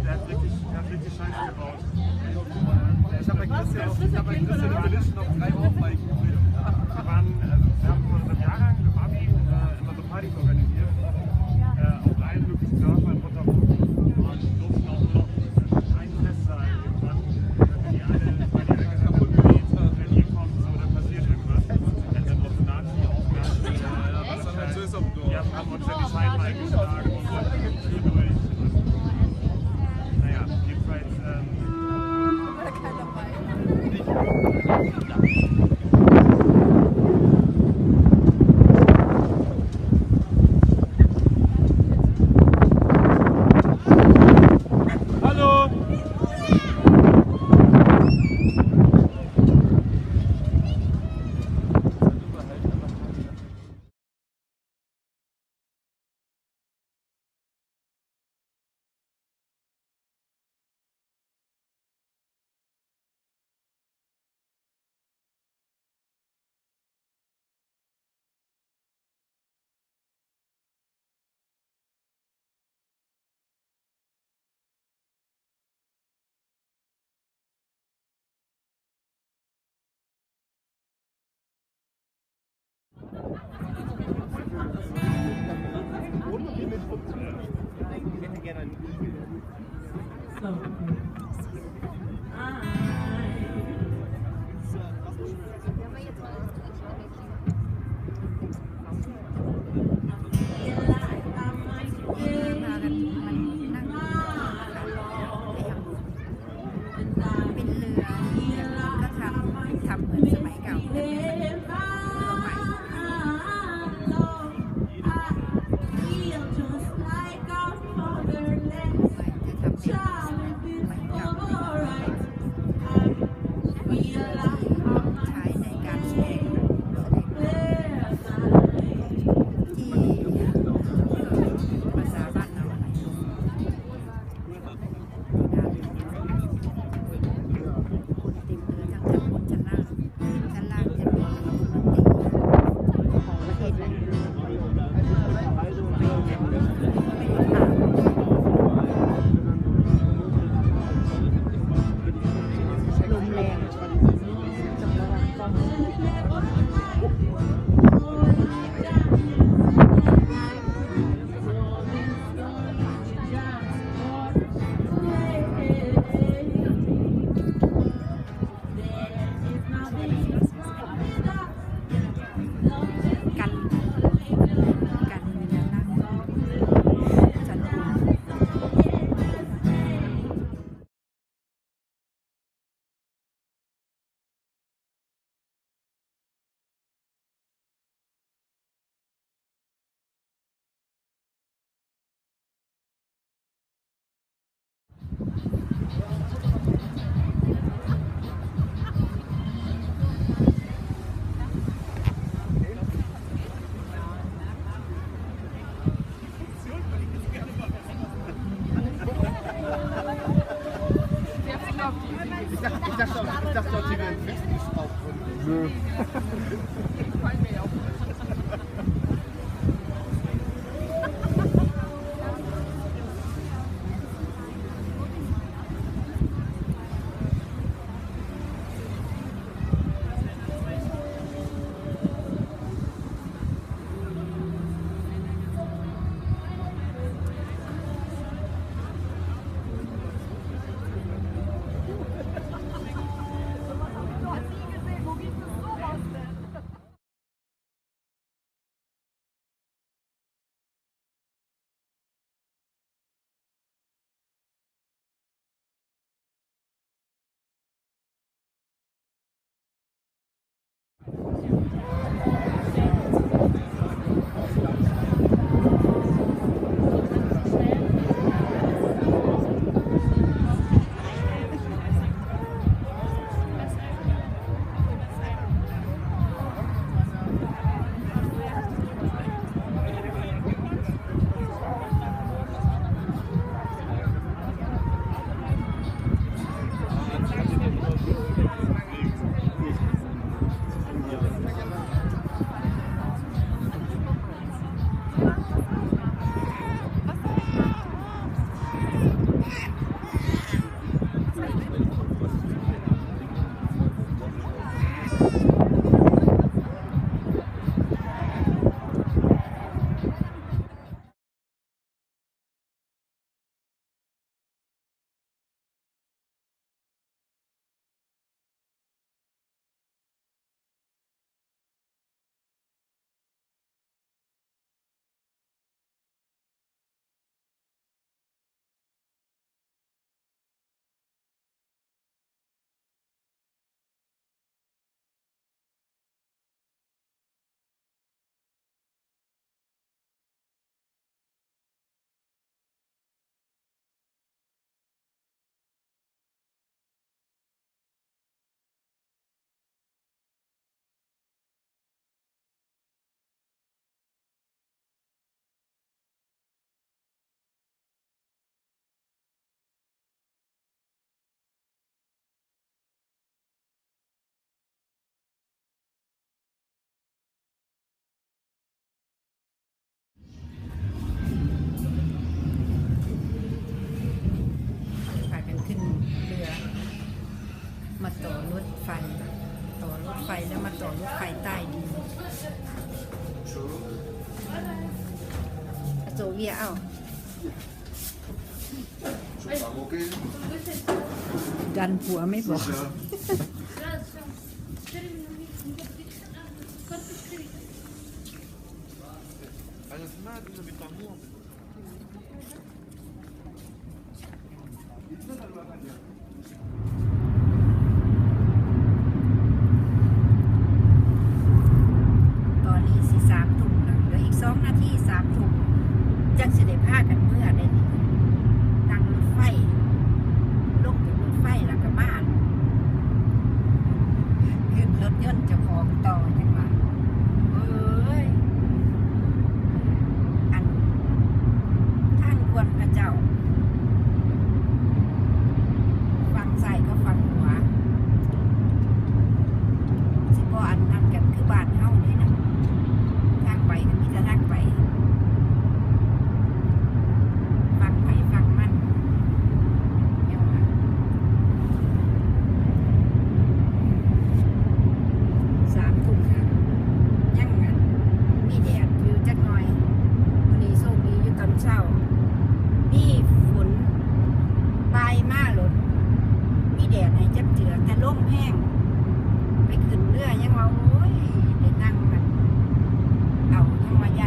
der hat richtig Scheiße gebaut. Ich habe bei Christian Evolution noch 3 Ohrfeigen gekriegt. Wir haben von unserem Jahrgang im Abi immer so Partys organisiert. Auf allen möglichen Dörfern runter und durften auch nur noch einen Festsaal irgendwann. Wenn die alle gesagt haben, wenn ihr kommt, so, dann passiert irgendwas. Wenn dann noch so Nazi-Aufgaben. Wir haben uns in die Scheiben eingeschlagen und so durch. Naja, jedenfalls. Ich dachte, die werden fest aufgrund. มาต่อรถไฟแล้วมาต่อรถไฟใต้ดินโจเวียเอ้าดันผัวไม่บอก ตอนนี้สิ3 ทุ่มแล้วเหลืออีก2 นาที3 ทุ่มจังสิได้พากันเมื่อได้นี่นั่งรถไฟลงจากรถไฟแล้วก็มาขึ้นรถยนต์เจ้าของต่อจังว่าเอ้ยอันทางด่วนพระเจ้าฝั่งซ้ายก็ฝั่งขวาสิบ่อันนั้นกันคือบ้านเฮานี่นะทางไปก็มีแต่ทางไปฟังไปฟังมันเดี๋ยวนะ3 ทุ่มค่ะยังงั้นมีแดดอยู่จักหน่อยวันนี้โชคดีอยู่ตอนเช้ามีฝนปลายมาหลดมีแดดให้จับเจือแต่ลมแห้งไปขึ้นเรือยังว่าโอ้ยได้นั่งมันเอายังว่าย่าน